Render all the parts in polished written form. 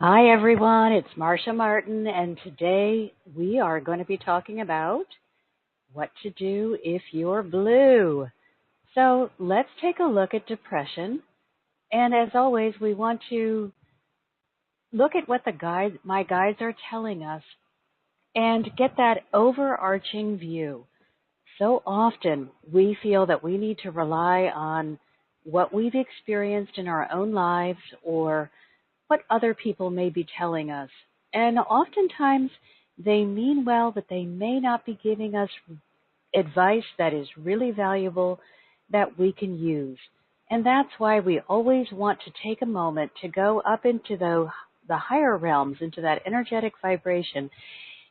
Hi everyone, it's Marcia Martin, and today we are going to be talking about what to do if you're blue. So let's take a look at depression, and as always, we want to look at what my guides are telling us and get that overarching view. So often we feel that we need to rely on what we've experienced in our own lives or what other people may be telling us. And oftentimes they mean well, but they may not be giving us advice that is really valuable that we can use. And that's why we always want to take a moment to go up into the higher realms, into that energetic vibration,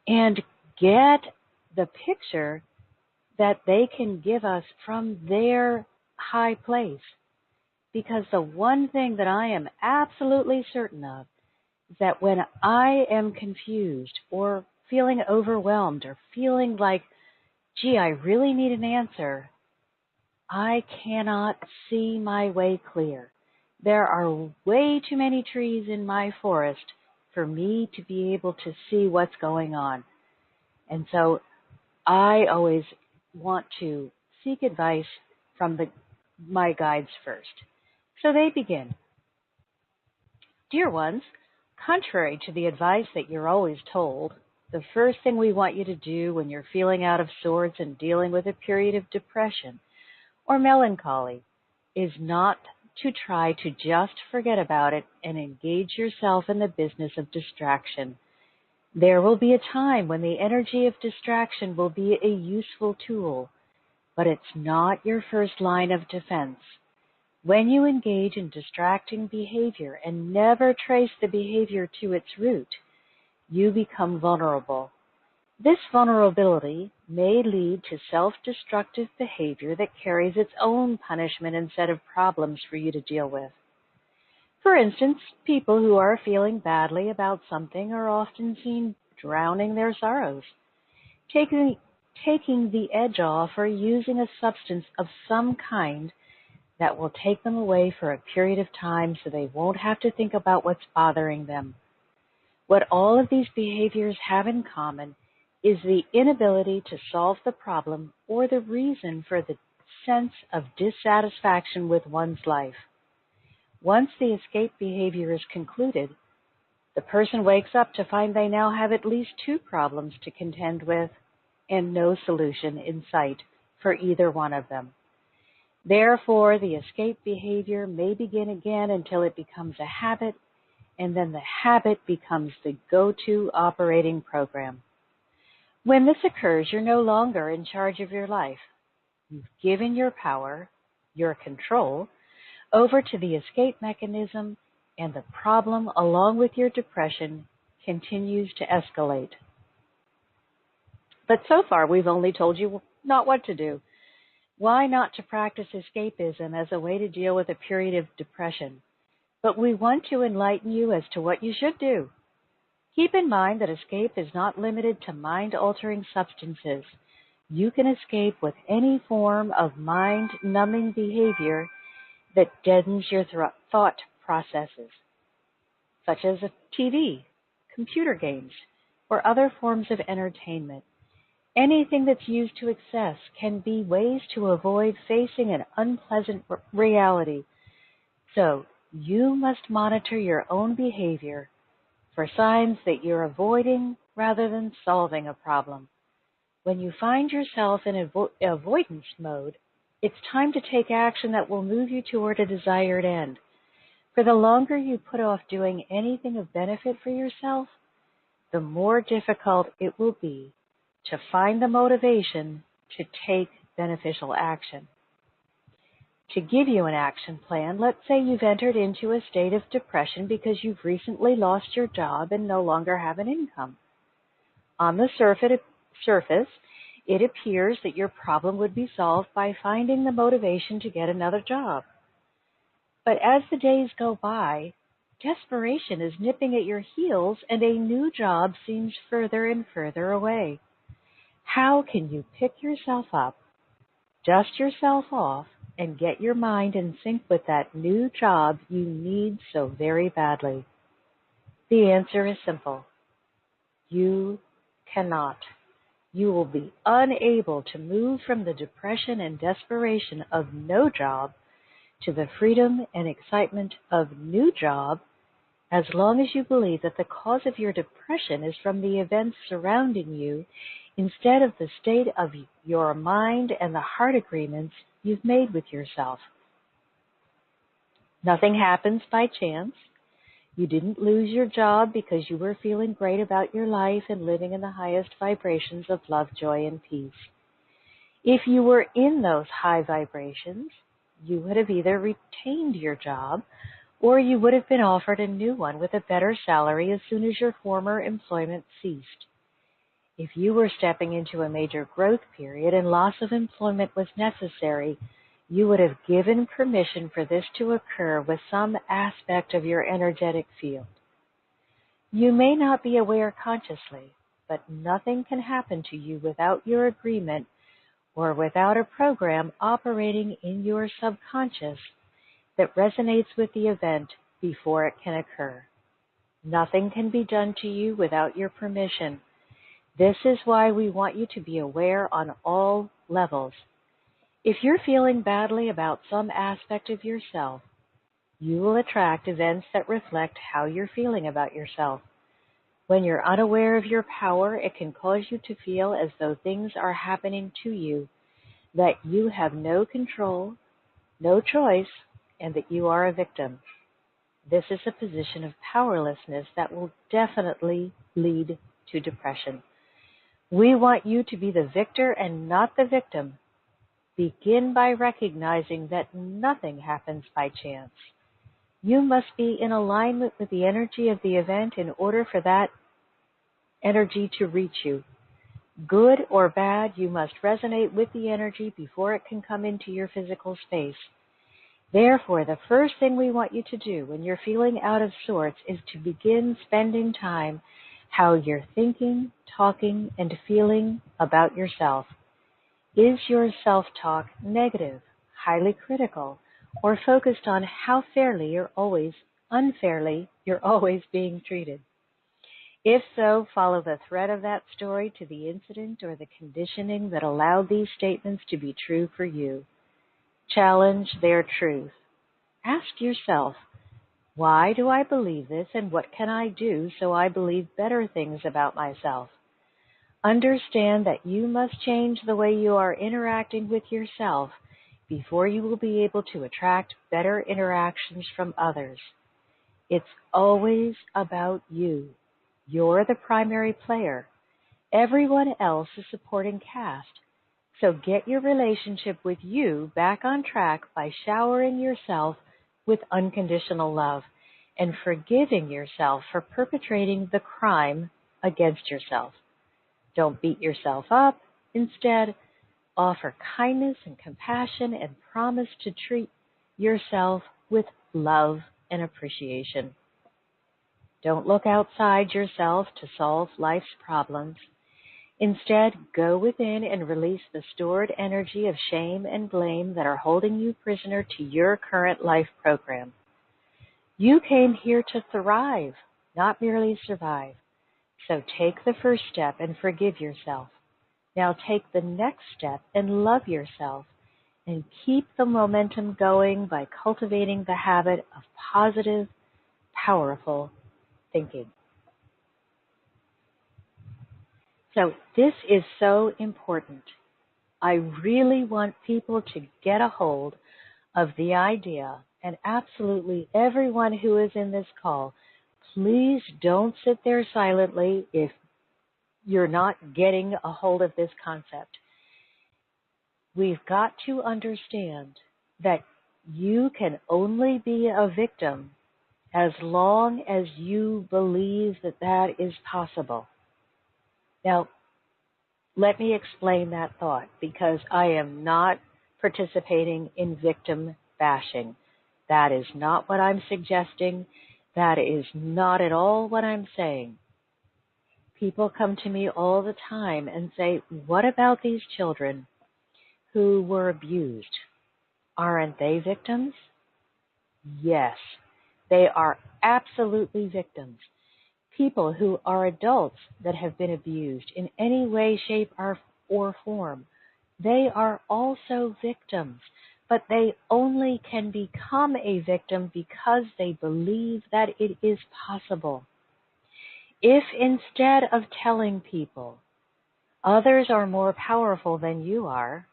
and get the picture that they can give us from their high place. Because the one thing that I am absolutely certain of is that when I am confused or feeling overwhelmed or feeling like, gee, I really need an answer, I cannot see my way clear. There are way too many trees in my forest for me to be able to see what's going on. And so I always want to seek advice from my guides first. So they begin. Dear ones, contrary to the advice that you're always told, the first thing we want you to do when you're feeling out of sorts and dealing with a period of depression or melancholy is not to try to just forget about it and engage yourself in the business of distraction. There will be a time when the energy of distraction will be a useful tool, but it's not your first line of defense. When you engage in distracting behavior and never trace the behavior to its root, you become vulnerable. This vulnerability may lead to self-destructive behavior that carries its own punishment instead of problems for you to deal with. For instance, people who are feeling badly about something are often seen drowning their sorrows, taking the edge off or using a substance of some kind that will take them away for a period of time so they won't have to think about what's bothering them. What all of these behaviors have in common is the inability to solve the problem or the reason for the sense of dissatisfaction with one's life. Once the escape behavior is concluded, the person wakes up to find they now have at least two problems to contend with and no solution in sight for either one of them. Therefore, the escape behavior may begin again until it becomes a habit, and then the habit becomes the go-to operating program. When this occurs, you're no longer in charge of your life. You've given your power, your control, over to the escape mechanism, and the problem, along with your depression, continues to escalate. But so far, we've only told you not what to do. Why not to practice escapism as a way to deal with a period of depression? But we want to enlighten you as to what you should do. Keep in mind that escape is not limited to mind-altering substances. You can escape with any form of mind-numbing behavior that deadens your thought processes, such as TV, computer games, or other forms of entertainment. Anything that's used to excess can be ways to avoid facing an unpleasant reality. So you must monitor your own behavior for signs that you're avoiding rather than solving a problem. When you find yourself in avoidance mode, it's time to take action that will move you toward a desired end. For the longer you put off doing anything of benefit for yourself, the more difficult it will be to find the motivation to take beneficial action. To give you an action plan, let's say you've entered into a state of depression because you've recently lost your job and no longer have an income. On the surface, it appears that your problem would be solved by finding the motivation to get another job. But as the days go by, desperation is nipping at your heels and a new job seems further and further away. How can you pick yourself up, dust yourself off, and get your mind in sync with that new job you need so very badly? The answer is simple. You cannot. You will be unable to move from the depression and desperation of no job to the freedom and excitement of new job as long as you believe that the cause of your depression is from the events surrounding you instead of the state of your mind and the heart agreements you've made with yourself. Nothing happens by chance. You didn't lose your job because you were feeling great about your life and living in the highest vibrations of love, joy, and peace. If you were in those high vibrations, you would have either retained your job or you would have been offered a new one with a better salary as soon as your former employment ceased. If you were stepping into a major growth period and loss of employment was necessary, you would have given permission for this to occur with some aspect of your energetic field. You may not be aware consciously, but nothing can happen to you without your agreement or without a program operating in your subconscious that resonates with the event before it can occur. Nothing can be done to you without your permission. This is why we want you to be aware on all levels. If you're feeling badly about some aspect of yourself, you will attract events that reflect how you're feeling about yourself. When you're unaware of your power, it can cause you to feel as though things are happening to you, that you have no control, no choice, and that you are a victim. This is a position of powerlessness that will definitely lead to depression. We want you to be the victor and not the victim. Begin by recognizing that nothing happens by chance. You must be in alignment with the energy of the event in order for that energy to reach you. Good or bad, you must resonate with the energy before it can come into your physical space. Therefore, the first thing we want you to do when you're feeling out of sorts is to begin spending time how you're thinking, talking, and feeling about yourself. Is your self-talk negative, highly critical, or focused on how unfairly you're always being treated? If so, follow the thread of that story to the incident or the conditioning that allowed these statements to be true for you. Challenge their truth. Ask yourself, why do I believe this and what can I do so I believe better things about myself? Understand that you must change the way you are interacting with yourself before you will be able to attract better interactions from others. It's always about you. You're the primary player. Everyone else is supporting cast. So get your relationship with you back on track by showering yourself with unconditional love and forgiving yourself for perpetrating the crime against yourself. Don't beat yourself up. Instead, offer kindness and compassion and promise to treat yourself with love and appreciation. Don't look outside yourself to solve life's problems. Instead, go within and release the stored energy of shame and blame that are holding you prisoner to your current life program. You came here to thrive, not merely survive. So take the first step and forgive yourself. Now take the next step and love yourself and keep the momentum going by cultivating the habit of positive, powerful thinking. So this is so important. I really want people to get a hold of the idea, and absolutely everyone who is in this call, please don't sit there silently if you're not getting a hold of this concept. We've got to understand that you can only be a victim as long as you believe that that is possible. Now, let me explain that thought, because I am not participating in victim bashing. That is not what I'm suggesting. That is not at all what I'm saying. People come to me all the time and say, what about these children who were abused? Aren't they victims? Yes, they are absolutely victims. people who are adults that have been abused in any way, shape, or form, they are also victims, but they only can become a victim because they believe that it is possible. If instead of telling people, others are more powerful than you are,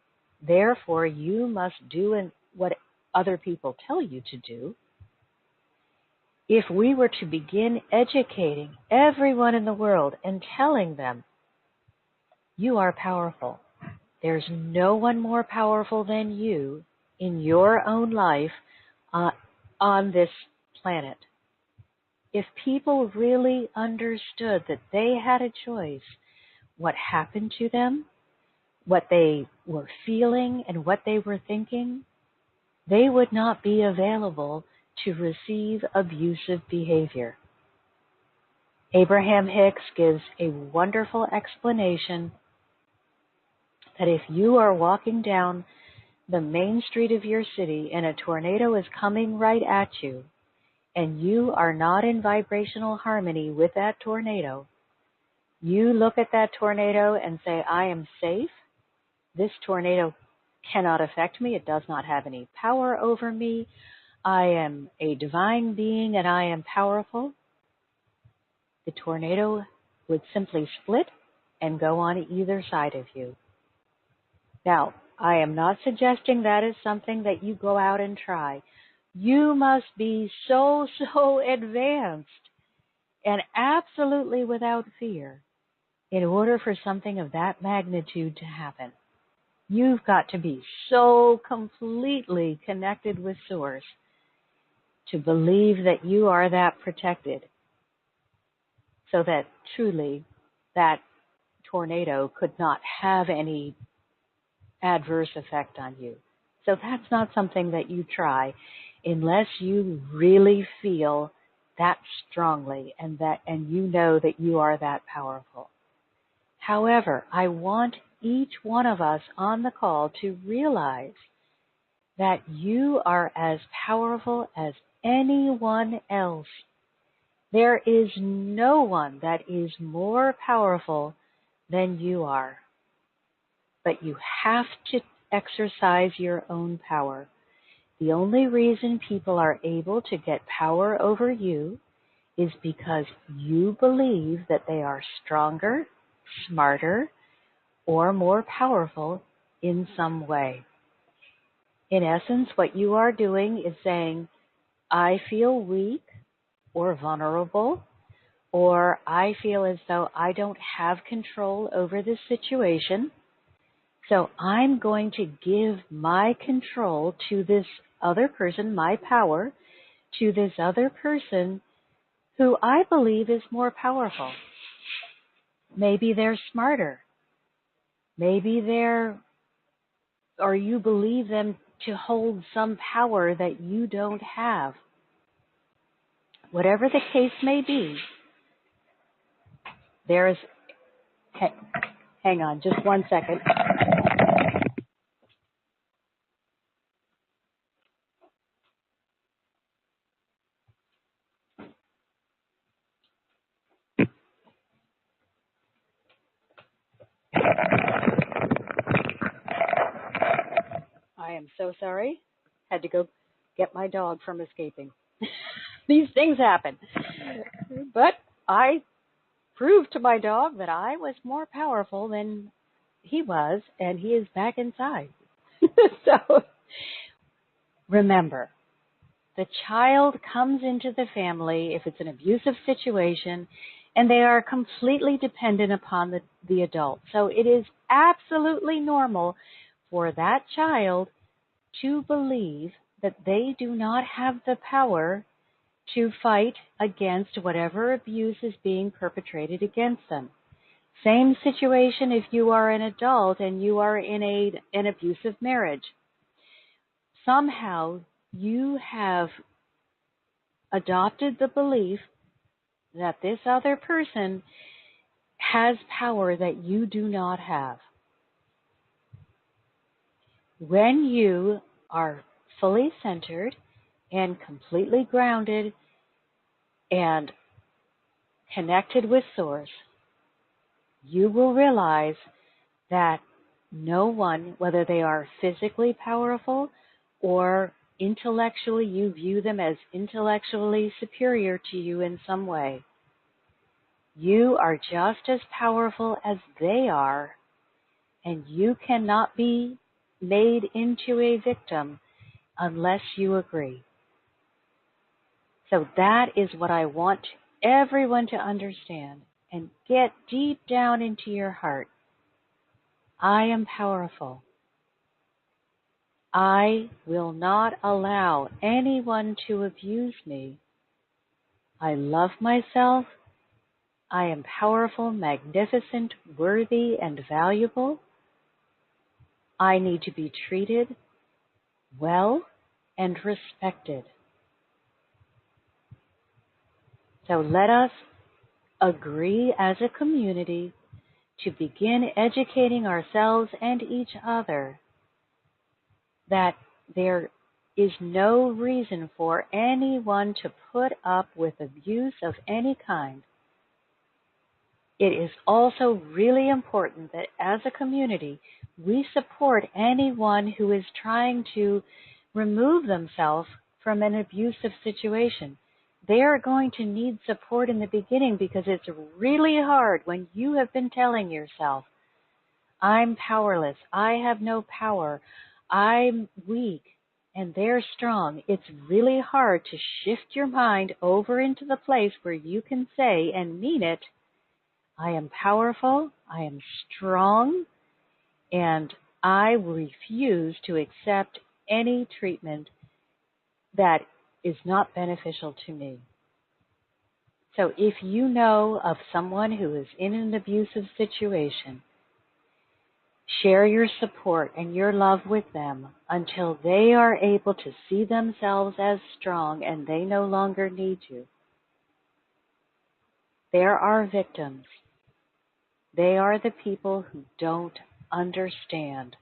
therefore you must do what other people tell you to do, if we were to begin educating everyone in the world and telling them, you are powerful, there's no one more powerful than you in your own life on this planet. If people really understood that they had a choice, what happened to them, what they were feeling, and what they were thinking, they would not be available to receive abusive behavior. Abraham Hicks gives a wonderful explanation that if you are walking down the main street of your city and a tornado is coming right at you, and you are not in vibrational harmony with that tornado, you look at that tornado and say, I am safe. This tornado cannot affect me. It does not have any power over me. I am a divine being and I am powerful. The tornado would simply split and go on either side of you. Now, I am not suggesting that is something that you go out and try. You must be so advanced and absolutely without fear in order for something of that magnitude to happen. You've got to be so completely connected with Source to believe that you are that protected, so that truly that tornado could not have any adverse effect on you. So that's not something that you try unless you really feel that strongly and you know that you are that powerful. However, I want each one of us on the call to realize that you are as powerful as anyone else. There is no one that is more powerful than you are. But you have to exercise your own power. The only reason people are able to get power over you is because you believe that they are stronger, smarter, or more powerful in some way. In essence, what you are doing is saying, I feel weak or vulnerable, or I feel as though I don't have control over this situation, so I'm going to give my control to this other person, my power, to this other person who I believe is more powerful. Maybe they're smarter. Maybe or you believe them to hold some power that you don't have. Whatever the case may be, hang on just one second. I am so sorry. Had to go get my dog from escaping. These things happen. But I proved to my dog that I was more powerful than he was, and he is back inside. So remember, the child comes into the family if it's an abusive situation, and they are completely dependent upon the adult. So it is absolutely normal for that child to believe that they do not have the power to fight against whatever abuse is being perpetrated against them. Same situation if you are an adult and you are in an abusive marriage. Somehow you have adopted the belief that this other person has power that you do not have. When you are fully centered and completely grounded and connected with Source, you will realize that no one, whether they are physically powerful or intellectually, you view them as intellectually superior to you in some way, you are just as powerful as they are, and you cannot be made into a victim unless you agree. So that is what I want everyone to understand and get deep down into your heart. I am powerful. I will not allow anyone to abuse me. I love myself. I am powerful, magnificent, worthy, and valuable. I need to be treated well and respected. So let us agree as a community to begin educating ourselves and each other that there is no reason for anyone to put up with abuse of any kind. It is also really important that as a community, we support anyone who is trying to remove themselves from an abusive situation. They are going to need support in the beginning because it's really hard when you have been telling yourself, I'm powerless, I have no power, I'm weak, and they're strong. It's really hard to shift your mind over into the place where you can say and mean it, I am powerful, I am strong, and I refuse to accept any treatment that is not beneficial to me. So if you know of someone who is in an abusive situation, share your support and your love with them until they are able to see themselves as strong and they no longer need you. There are victims. They are the people who don't understand.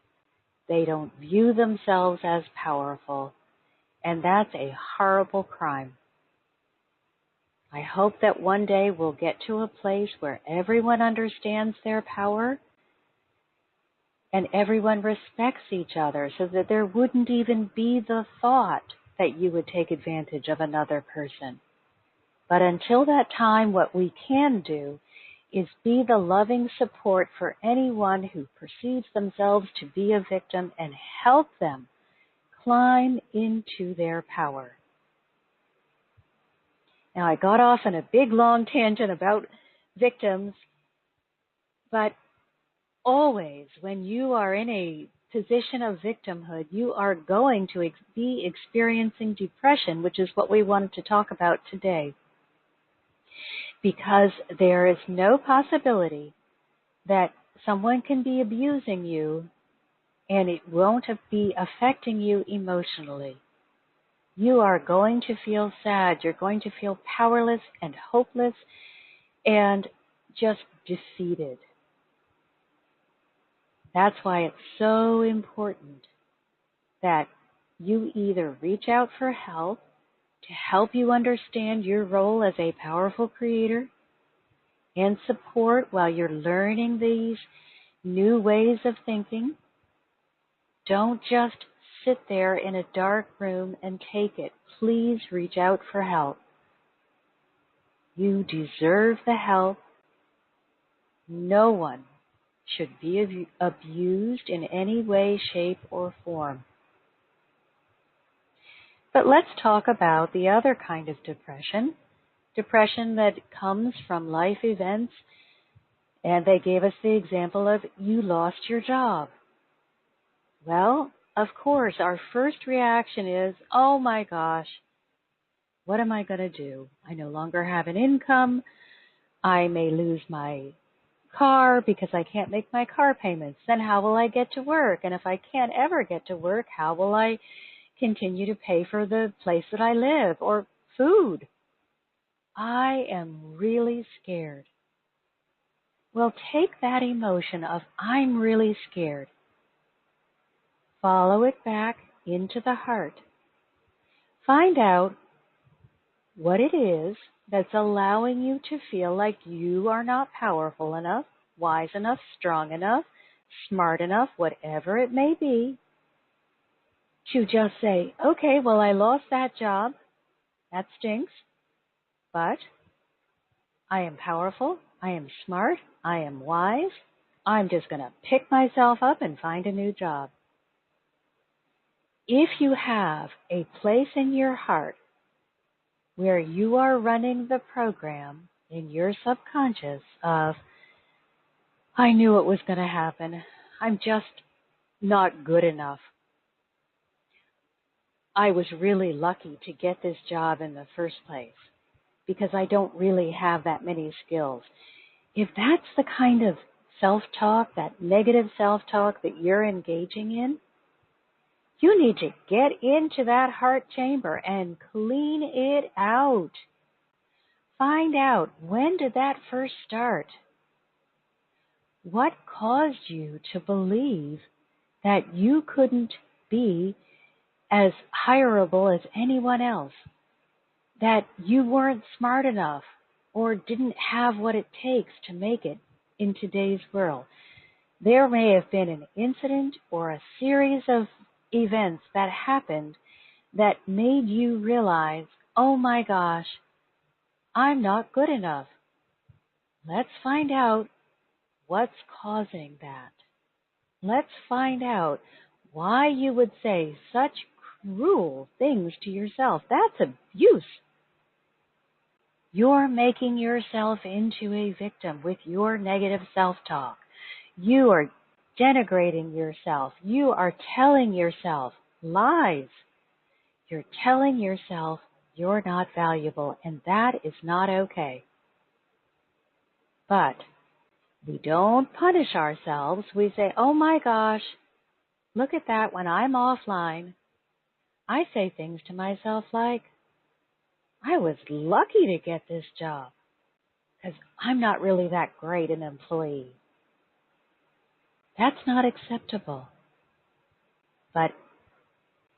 They don't view themselves as powerful, and that's a horrible crime. I hope that one day we'll get to a place where everyone understands their power and everyone respects each other so that there wouldn't even be the thought that you would take advantage of another person. But until that time, what we can do is be the loving support for anyone who perceives themselves to be a victim and help them climb into their power. Now, I got off on a big, long tangent about victims, but always when you are in a position of victimhood, you are going to be experiencing depression, which is what we wanted to talk about today. Because there is no possibility that someone can be abusing you and it won't be affecting you emotionally. You are going to feel sad. You're going to feel powerless and hopeless and just defeated. That's why it's so important that you either reach out for help to help you understand your role as a powerful creator and support while you're learning these new ways of thinking. Don't just sit there in a dark room and take it. Please reach out for help. You deserve the help. No one should be abused in any way, shape, or form. But let's talk about the other kind of depression that comes from life events. And they gave us the example of you lost your job. Well, of course, our first reaction is, oh my gosh, what am I going to do? I no longer have an income. I may lose my car because I can't make my car payments. Then how will I get to work? And if I can't ever get to work, how will I continue to pay for the place that I live or food? I am really scared. Well, take that emotion of I'm really scared. Follow it back into the heart. Find out what it is that's allowing you to feel like you are not powerful enough, wise enough, strong enough, smart enough, whatever it may be, to just say, okay, well, I lost that job. That stinks. But I am powerful. I am smart. I am wise. I'm just going to pick myself up and find a new job. If you have a place in your heart where you are running the program in your subconscious of, I knew it was going to happen. I'm just not good enough. I was really lucky to get this job in the first place because I don't really have that many skills. If that's the kind of self-talk, that negative self-talk that you're engaging in, you need to get into that heart chamber and clean it out. Find out, when did that first start? What caused you to believe that you couldn't be as hireable as anyone else? That you weren't smart enough or didn't have what it takes to make it in today's world? There may have been an incident or a series of events that happened that made you realize, oh my gosh, I'm not good enough. Let's find out what's causing that. Let's find out why you would say such cruel things to yourself. That's abuse. You're making yourself into a victim with your negative self-talk. You are denigrating yourself. You are telling yourself lies. You're telling yourself you're not valuable, and that is not okay. But we don't punish ourselves. We say, oh my gosh, look at that. When I'm offline, I say things to myself like, I was lucky to get this job because I'm not really that great an employee. That's not acceptable. But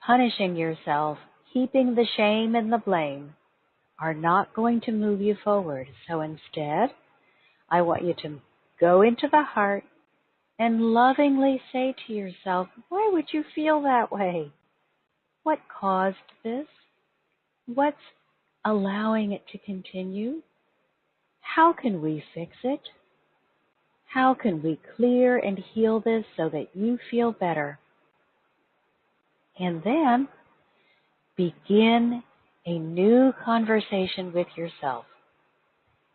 punishing yourself, heaping the shame and the blame are not going to move you forward. So instead, I want you to go into the heart and lovingly say to yourself, why would you feel that way? What caused this? What's allowing it to continue? How can we fix it? How can we clear and heal this so that you feel better? And then begin a new conversation with yourself.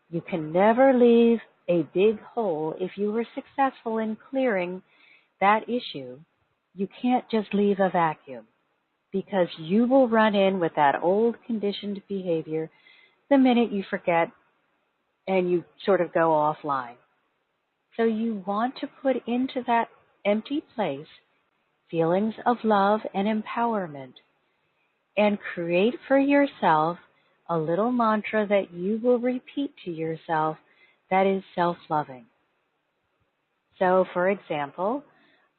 You can never leave a big hole. If you were successful in clearing that issue, you can't just leave a vacuum, because you will run in with that old conditioned behavior the minute you forget and you sort of go offline. So you want to put into that empty place feelings of love and empowerment, and create for yourself a little mantra that you will repeat to yourself that is self-loving. So, for example,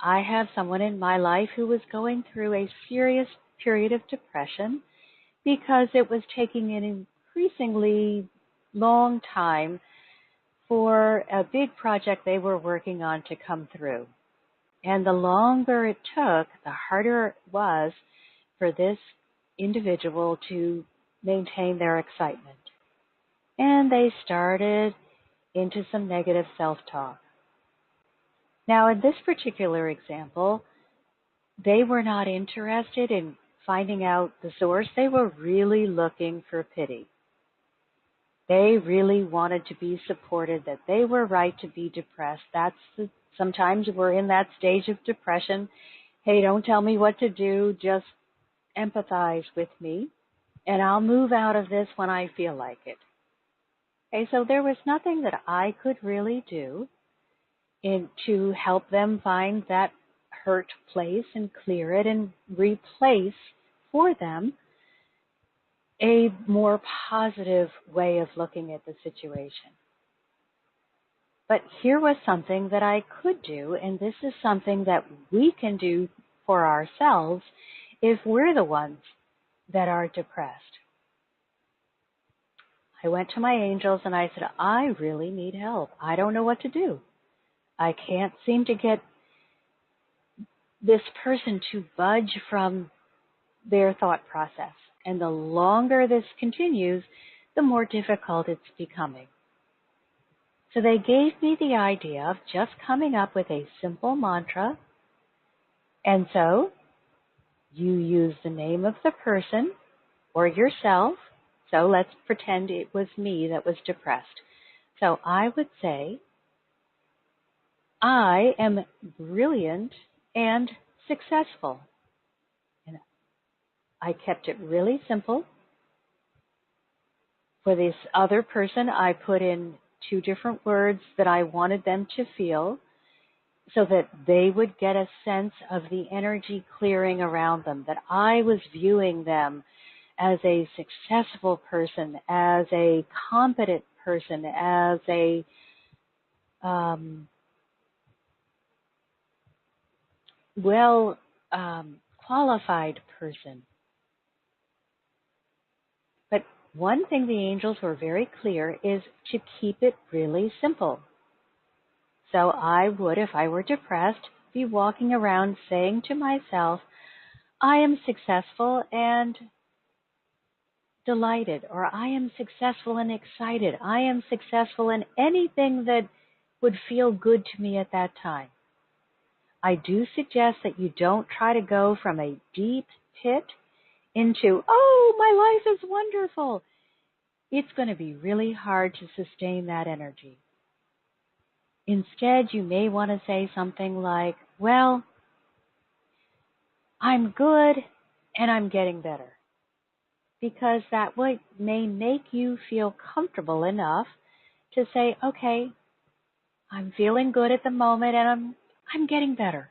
I have someone in my life who was going through a serious period of depression because it was taking an increasingly long time for a big project they were working on to come through. And the longer it took, the harder it was for this individual to maintain their excitement. And they started into some negative self-talk. Now, in this particular example, they were not interested in finding out the source. They were really looking for pity. They really wanted to be supported, that they were right to be depressed. Sometimes we're in that stage of depression. Hey, don't tell me what to do, just empathize with me, and I'll move out of this when I feel like it. Okay, so there was nothing that I could really do to help them find that hurt place and clear it and replace for them a more positive way of looking at the situation. But here was something that I could do, and this is something that we can do for ourselves if we're the ones that are depressed. I went to my angels and I said, I really need help. I don't know what to do. I can't seem to get this person to budge from their thought process. And the longer this continues, the more difficult it's becoming. So they gave me the idea of just coming up with a simple mantra. And so you use the name of the person or yourself. So let's pretend it was me that was depressed. So I would say, I am brilliant and successful. And I kept it really simple. For this other person, I put in 2 different words that I wanted them to feel so that they would get a sense of the energy clearing around them, that I was viewing them as a successful person, as a competent person, as a qualified person. But one thing the angels were very clear is to keep it really simple. So I would, if I were depressed, be walking around saying to myself, I am successful and delighted, or I am successful and excited. I am successful in anything that would feel good to me at that time. I do suggest that you don't try to go from a deep pit into, oh, my life is wonderful. It's going to be really hard to sustain that energy. Instead, you may want to say something like, well, I'm good and I'm getting better. Because that may make you feel comfortable enough to say, okay, I'm feeling good at the moment and I'm getting better.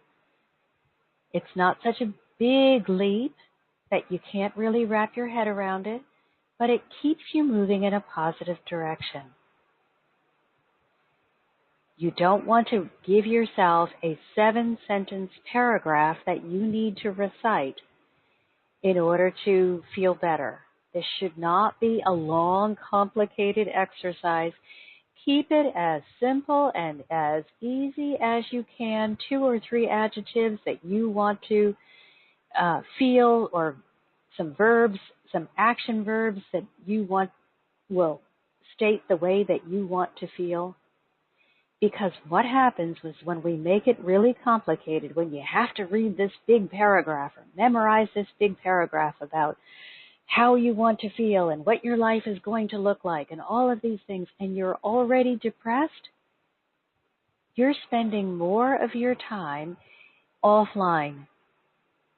It's not such a big leap that you can't really wrap your head around it, but it keeps you moving in a positive direction. You don't want to give yourself a 7-sentence paragraph that you need to recite in order to feel better. This should not be a long, complicated exercise. Keep it as simple and as easy as you can, 2 or 3 adjectives that you want to feel, or some verbs, some action verbs that you want will state the way that you want to feel. Because what happens is when we make it really complicated, when you have to read this big paragraph or memorize this big paragraph about how you want to feel and what your life is going to look like and all of these things, and you're already depressed, you're spending more of your time offline.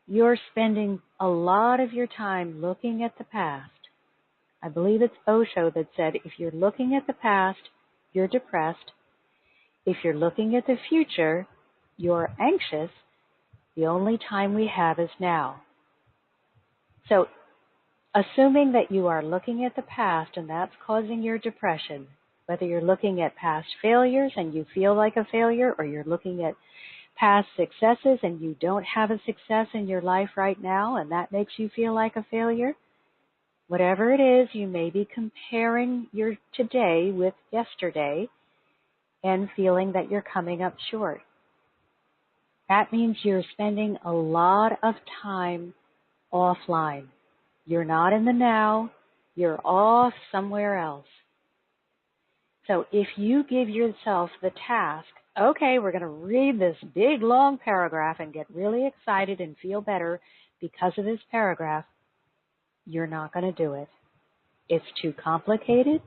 You're spending a lot of your time looking at the past. I believe it's Osho that said, if you're looking at the past, you're depressed. If you're looking at the future, you're anxious. The only time we have is now. So, assuming that you are looking at the past and that's causing your depression, whether you're looking at past failures and you feel like a failure, or you're looking at past successes and you don't have a success in your life right now and that makes you feel like a failure, whatever it is, you may be comparing your today with yesterday and feeling that you're coming up short. That means you're spending a lot of time offline. You're not in the now, you're off somewhere else. So if you give yourself the task, okay, we're going to read this big long paragraph and get really excited and feel better because of this paragraph, you're not going to do it. It's too complicated.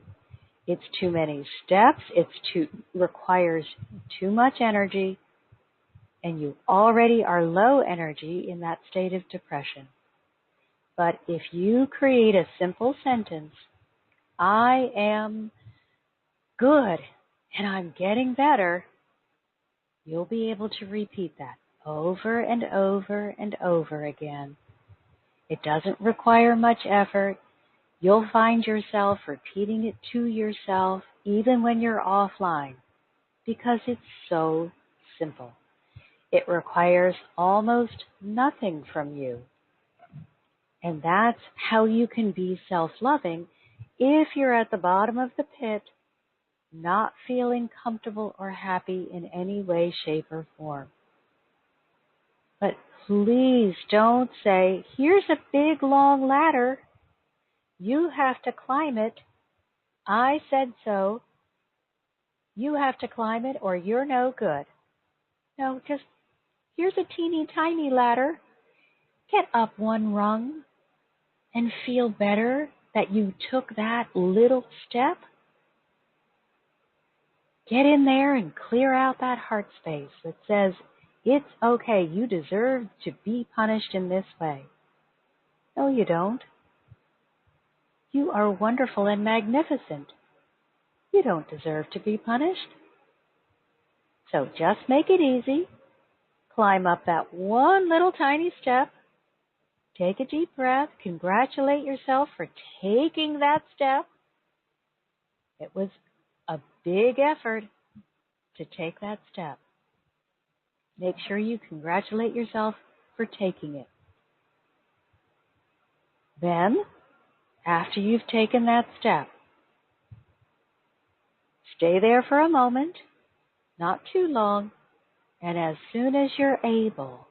It's too many steps. Requires too much energy, and you already are low energy in that state of depression. But if you create a simple sentence, I am good and I'm getting better, you'll be able to repeat that over and over and over again. It doesn't require much effort. You'll find yourself repeating it to yourself even when you're offline because it's so simple. It requires almost nothing from you. And that's how you can be self-loving, if you're at the bottom of the pit, not feeling comfortable or happy in any way, shape, or form. But please don't say, here's a big long ladder. You have to climb it. I said so. You have to climb it or you're no good. No, just here's a teeny tiny ladder. Get up one rung and feel better that you took that little step. Get in there and clear out that heart space that says, it's okay, you deserve to be punished in this way. No, you don't. You are wonderful and magnificent. You don't deserve to be punished. So just make it easy. Climb up that one little tiny step. Take a deep breath. Congratulate yourself for taking that step. It was a big effort to take that step. Make sure you congratulate yourself for taking it. Then, after you've taken that step, stay there for a moment, not too long, and as soon as you're able,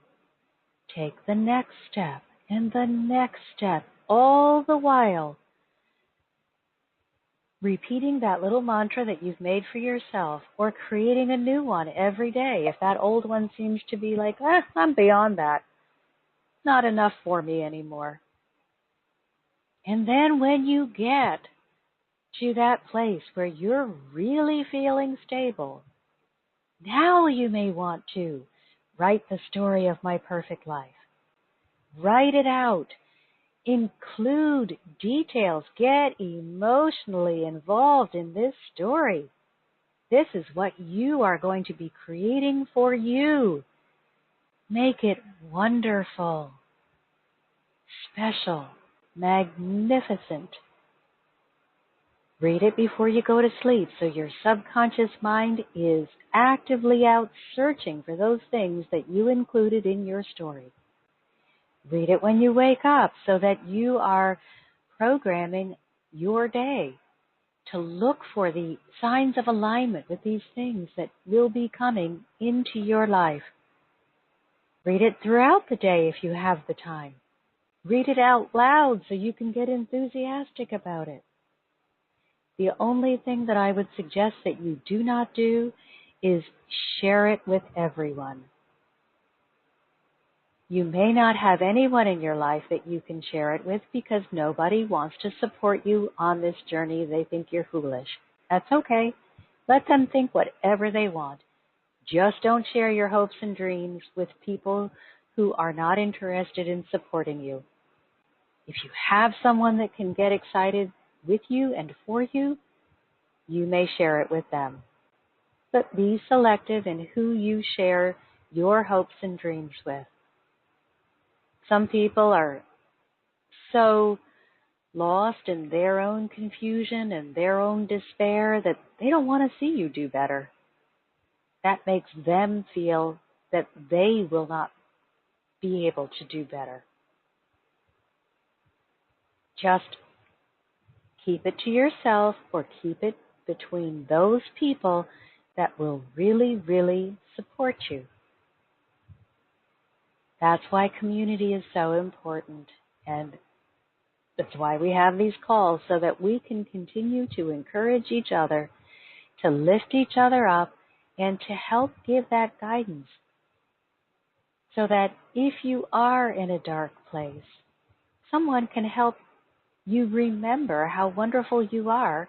take the next step and the next step, all the while repeating that little mantra that you've made for yourself or creating a new one every day. If that old one seems to be like, I'm beyond that, not enough for me anymore. And then when you get to that place where you're really feeling stable, now you may want to write the story of my perfect life. Write it out. Include details. Get emotionally involved in this story. This is what you are going to be creating for you. Make it wonderful, special, magnificent. Read it before you go to sleep so your subconscious mind is actively out searching for those things that you included in your story. Read it when you wake up so that you are programming your day to look for the signs of alignment with these things that will be coming into your life. Read it throughout the day if you have the time. Read it out loud so you can get enthusiastic about it. The only thing that I would suggest that you do not do is share it with everyone. You may not have anyone in your life that you can share it with because nobody wants to support you on this journey. They think you're foolish. That's okay. Let them think whatever they want. Just don't share your hopes and dreams with people who are not interested in supporting you. If you have someone that can get excited with you and for you, you may share it with them. But be selective in who you share your hopes and dreams with. Some people are so lost in their own confusion and their own despair that they don't want to see you do better. That makes them feel that they will not be able to do better. Just keep it to yourself or keep it between those people that will really, really support you. That's why community is so important, and that's why we have these calls, so that we can continue to encourage each other, to lift each other up, and to help give that guidance, so that if you are in a dark place, someone can help you remember how wonderful you are,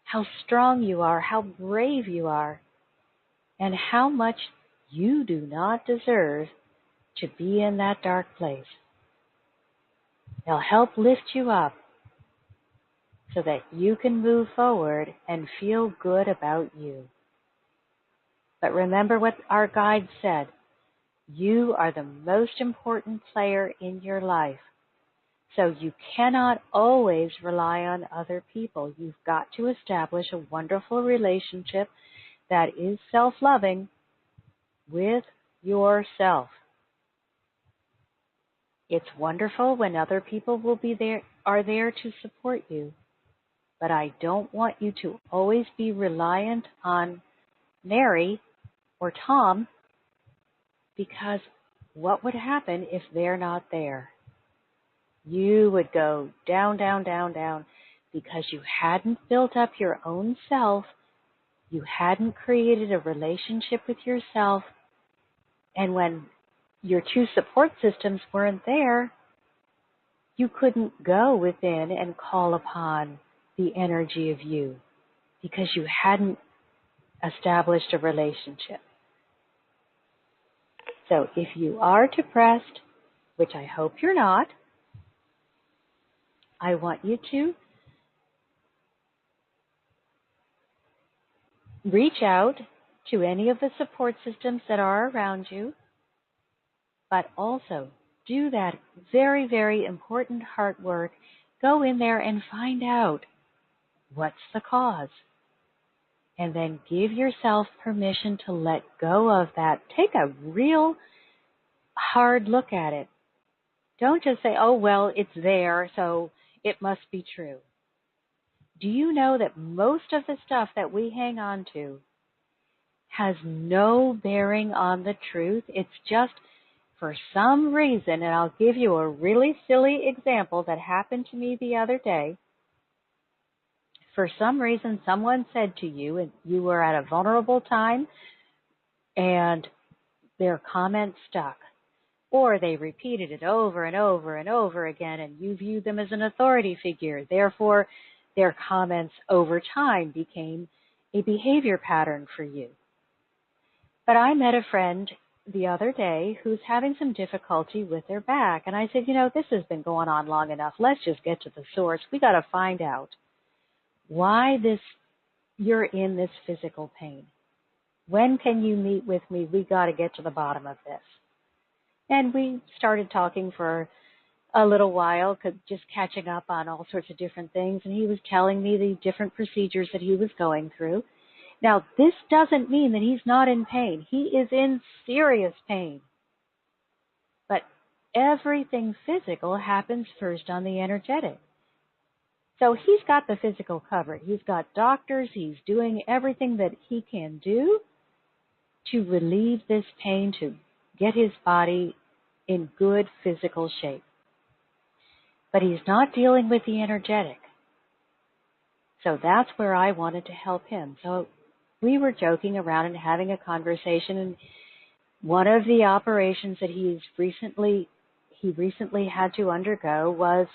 how strong you are, how brave you are, and how much you do not deserve to be in that dark place. They'll help lift you up so that you can move forward and feel good about you. But remember what our guide said. You are the most important player in your life. So you cannot always rely on other people. You've got to establish a wonderful relationship that is self-loving with yourself. It's wonderful when other people are there to support you. But I don't want you to always be reliant on Mary or Tom, because what would happen if they're not there? You would go down, down, down, down, because you hadn't built up your own self. You hadn't created a relationship with yourself. And when your two support systems weren't there, you couldn't go within and call upon the energy of you because you hadn't established a relationship. So if you are depressed, which I hope you're not, I want you to reach out to any of the support systems that are around you, but also do that very, very important heart work. Go in there and find out what's the cause. And then give yourself permission to let go of that. Take a real hard look at it. Don't just say, oh, well, it's there, so it must be true. Do you know that most of the stuff that we hang on to has no bearing on the truth? It's just for some reason, and I'll give you a really silly example that happened to me the other day. For some reason, someone said to you, and you were at a vulnerable time, and their comment stuck. Or they repeated it over and over and over again, and you viewed them as an authority figure. Therefore, their comments over time became a behavior pattern for you. But I met a friend the other day who's having some difficulty with their back, and I said, this has been going on long enough. Let's just get to the source. We got to find out why you're in this physical pain. When can you meet with me? We got to get to the bottom of this. And we started talking for a little while, just catching up on all sorts of different things, and he was telling me the different procedures that he was going through. Now, this doesn't mean that he's not in pain. He is in serious pain. But everything physical happens first on the energetic. So he's got the physical covered. He's got doctors. He's doing everything that he can do to relieve this pain, to get his body in good physical shape. But he's not dealing with the energetic. So that's where I wanted to help him. So we were joking around and having a conversation, and one of the operations that he recently had to undergo was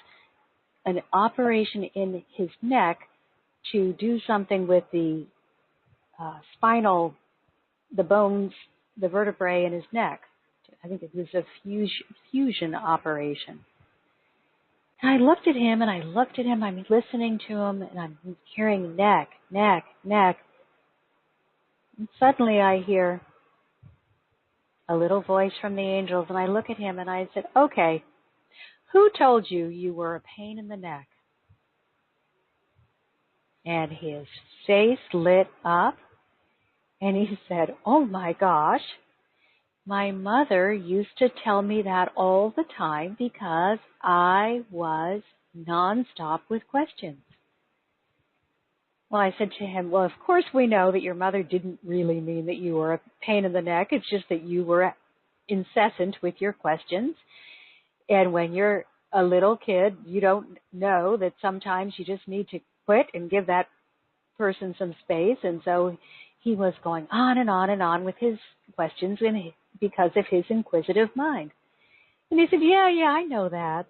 an operation in his neck to do something with the the bones, the vertebrae in his neck. I think it was a fusion operation. And I looked at him, I'm listening to him, and I'm hearing neck, neck, neck. And suddenly I hear a little voice from the angels, and I look at him and I said, okay, who told you you were a pain in the neck? And his face lit up, and he said, oh my gosh, my mother used to tell me that all the time because I was nonstop with questions. Well, I said to him, well, of course we know that your mother didn't really mean that you were a pain in the neck. It's just that you were incessant with your questions. And when you're a little kid, you don't know that sometimes you just need to quit and give that person some space. And so he was going on and on and on with his questions because of his inquisitive mind. And he said, yeah, I know that.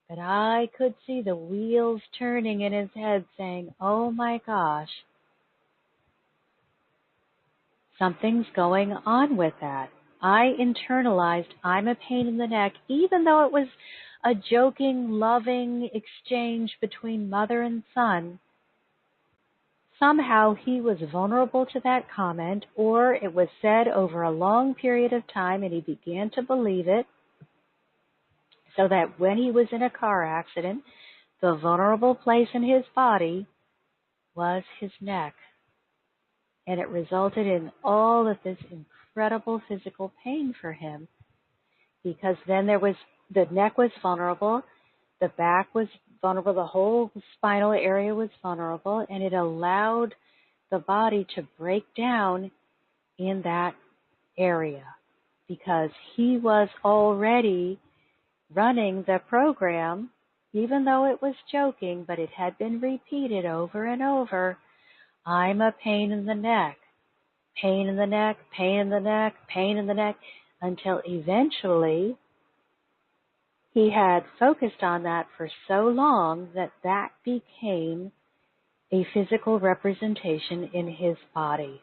But I could see the wheels turning in his head saying, oh my gosh, something's going on with that. I internalized I'm a pain in the neck, even though it was a joking, loving exchange between mother and son. Somehow he was vulnerable to that comment, or it was said over a long period of time and he began to believe it. So that when he was in a car accident, the vulnerable place in his body was his neck. And it resulted in all of this incredible physical pain for him, because then the neck was vulnerable, the back was vulnerable. The whole spinal area was vulnerable, and it allowed the body to break down in that area because he was already running the program, even though it was joking, but it had been repeated over and over. I'm a pain in the neck, pain in the neck, pain in the neck, pain in the neck, until eventually he had focused on that for so long that that became a physical representation in his body.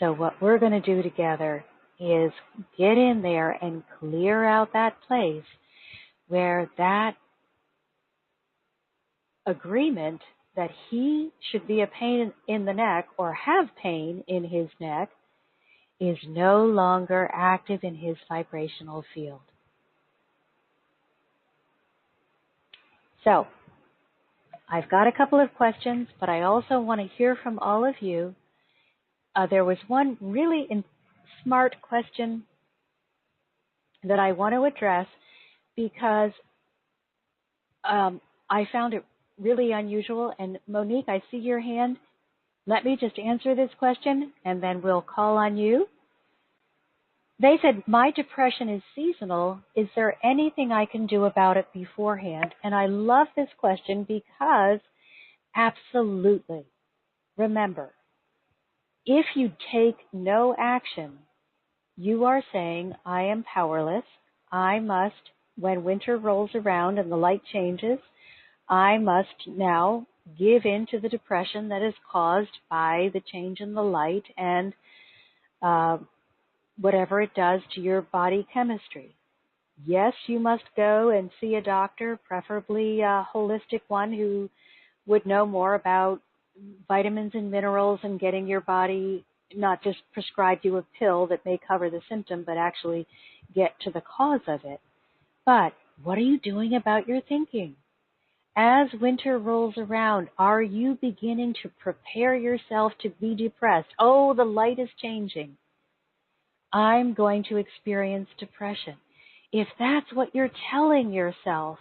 So what we're going to do together is get in there and clear out that place where that agreement that he should be a pain in the neck or have pain in his neck is no longer active in his vibrational field. So, I've got a couple of questions, but I also want to hear from all of you. There was one really smart question that I want to address because I found it really unusual. And Monique, I see your hand. Let me just answer this question, and then we'll call on you. They said, my depression is seasonal. Is there anything I can do about it beforehand? And I love this question because absolutely. Remember, if you take no action, you are saying, I am powerless. I must, when winter rolls around and the light changes, I must now give in to the depression that is caused by the change in the light and whatever it does to your body chemistry. Yes, you must go and see a doctor, preferably a holistic one who would know more about vitamins and minerals and getting your body not just prescribe you a pill that may cover the symptom, but actually get to the cause of it. But what are you doing about your thinking? As winter rolls around, are you beginning to prepare yourself to be depressed? Oh, the light is changing. I'm going to experience depression. If that's what you're telling yourself,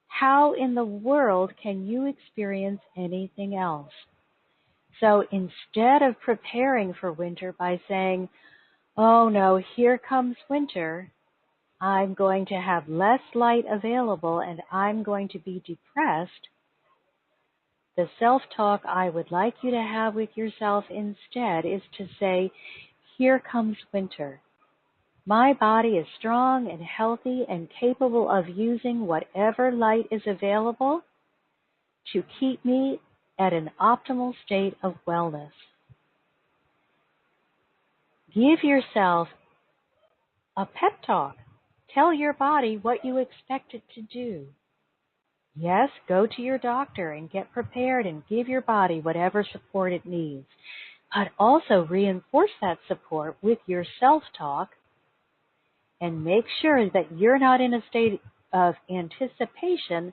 how in the world can you experience anything else? So instead of preparing for winter by saying, oh no, here comes winter, I'm going to have less light available and I'm going to be depressed, the self-talk I would like you to have with yourself instead is to say, here comes winter. My body is strong and healthy and capable of using whatever light is available to keep me at an optimal state of wellness. Give yourself a pep talk. Tell your body what you expect it to do. Yes, go to your doctor and get prepared and give your body whatever support it needs. But also reinforce that support with your self-talk and make sure that you're not in a state of anticipation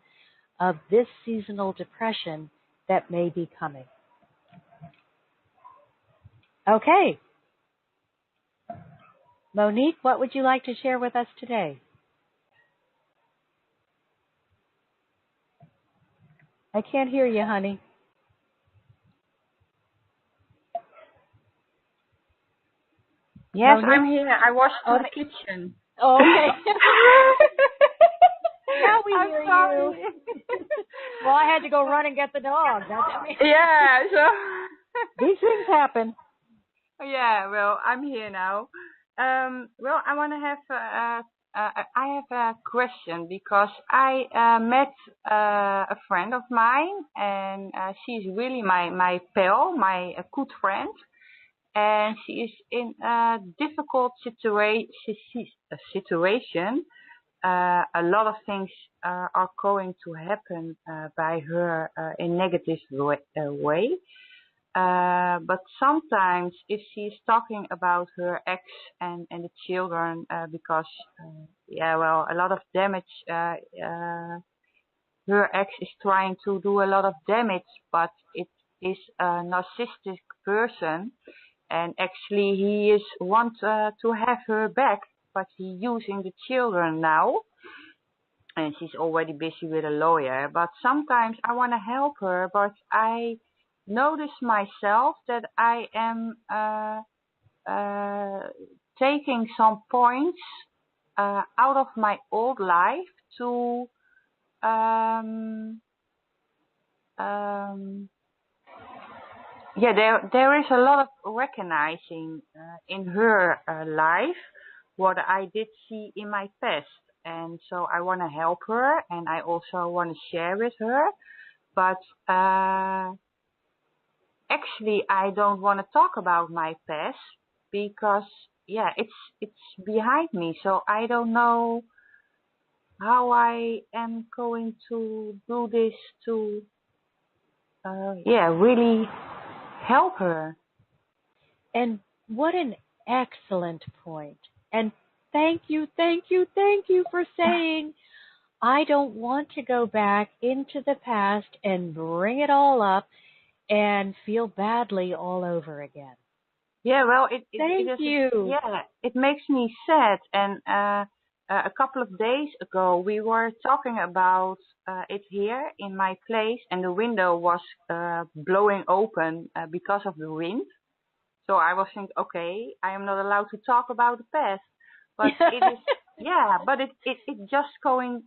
of this seasonal depression that may be coming. Okay. Monique, what would you like to share with us today? I can't hear you, honey. Yes, Monique? I'm here. I was in the kitchen. Oh, okay. Now we hear sorry. you. Well, I had to go run and get the dog. Yeah, so These things happen. yeah. Well, I'm here now. Well, I want to have I have a question because I met a friend of mine, and she's really my pal, my good friend, and she is in a difficult situation. A lot of things are going to happen by her in negative way. But sometimes if she's talking about her ex and the children, because, a lot of damage, her ex is trying to do a lot of damage, but it is a narcissistic person, and actually he is want to have her back, but he's using the children now. and she's already busy with a lawyer. But sometimes I want to help her, but I notice myself that I am taking some points out of my old life to um, um, there is a lot of recognizing in her life what I did see in my past, and so I want to help her, and I also want to share with her, but actually I don't want to talk about my past because it's behind me, so I don't know how I am going to do this to really help her. And what an excellent point. And thank you, thank you, thank you for saying, I don't want to go back into the past and bring it all up and feel badly all over again. Yeah, well, Thank you. it makes me sad. And a couple of days ago, we were talking about it here in my place, and the window was blowing open because of the wind. So I was thinking, okay, I am not allowed to talk about the past, but it is, but it just going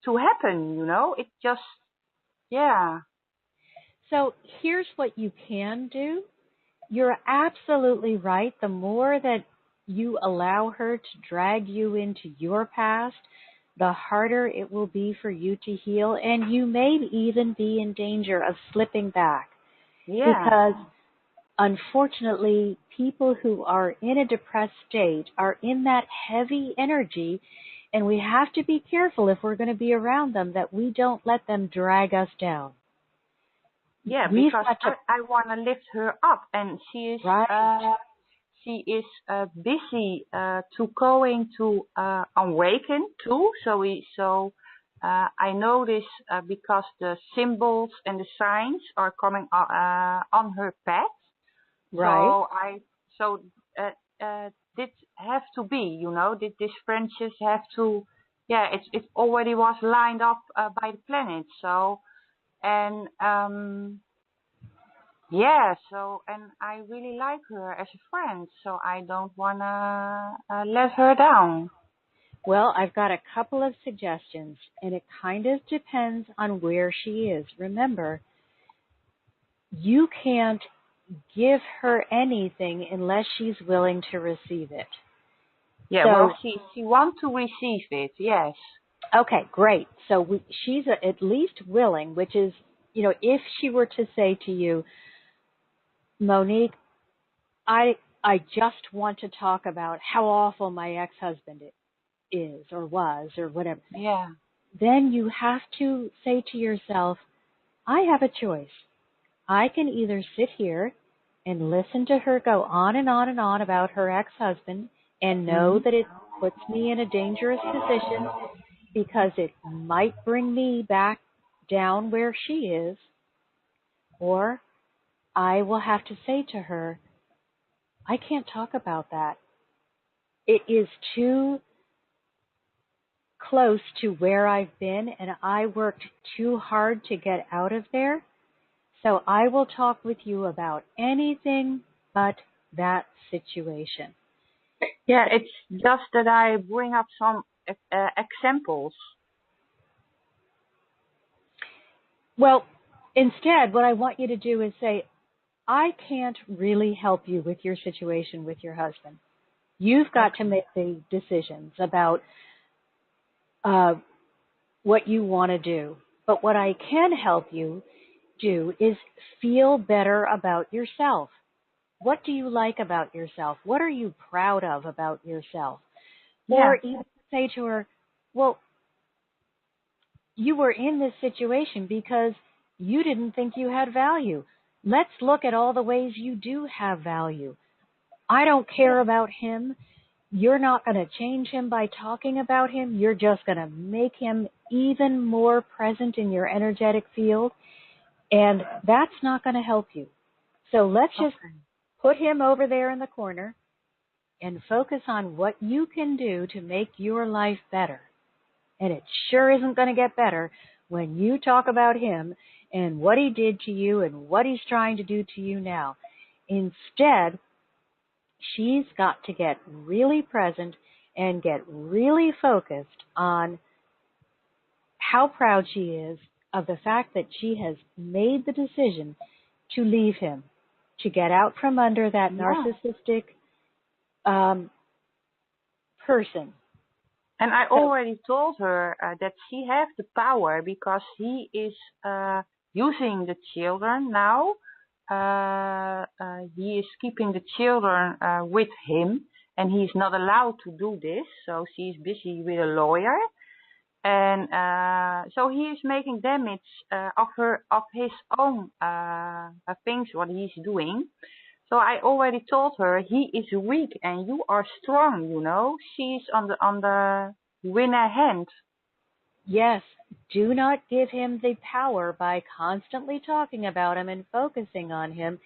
to happen, you know. It just, yeah. So here's what you can do. You're absolutely right. The more that you allow her to drag you into your past, the harder it will be for you to heal, and you may even be in danger of slipping back. Yeah. Because unfortunately, people who are in a depressed state are in that heavy energy, and we have to be careful if we're going to be around them that we don't let them drag us down. Yeah, because I want to lift her up, and she is right. Busy to going to awaken too. I know this because the symbols and the signs are coming on her path. Right. This have to be, you know, this friendships have to, it already was lined up by the planet. So, and and I really like her as a friend, so I don't wanna let her down. Well, I've got a couple of suggestions, and it kind of depends on where she is. Remember, you can't give her anything unless she's willing to receive it. Yeah, well, she wants to receive it, yes. Okay, great. So she's at least willing, which is, you know, if she were to say to you, Monique, I just want to talk about how awful my ex-husband is or was or whatever. Yeah. Then you have to say to yourself, I have a choice. I can either sit here and listen to her go on and on and on about her ex-husband and know that it puts me in a dangerous position because it might bring me back down where she is, or I will have to say to her, I can't talk about that. It is too close to where I've been, and I worked too hard to get out of there. So I will talk with you about anything but that situation. Yeah, it's just that I bring up some examples. Well, instead, what I want you to do is say, I can't really help you with your situation with your husband. You've got to make the decisions about what you want to do. But what I can help you do is feel better about yourself. What do you like about yourself? What are you proud of about yourself? Yeah. Or even say to her, well, you were in this situation because you didn't think you had value. Let's look at all the ways you do have value. I don't care about him. You're not going to change him by talking about him. You're just going to make him even more present in your energetic field. And that's not going to help you. So let's just put him over there in the corner and focus on what you can do to make your life better. And it sure isn't going to get better when you talk about him and what he did to you and what he's trying to do to you now. Instead, she's got to get really present and get really focused on how proud she is of the fact that she has made the decision to leave him, to get out from under that narcissistic person. And I already told her that she has the power because he is using the children now. He is keeping the children with him, and he's not allowed to do this. So she's busy with a lawyer, and so he is making damage of his own things what he's doing. So I already told her he is weak and you are strong, you know. She's on the winner hand. Yes, do not give him the power by constantly talking about him and focusing on him.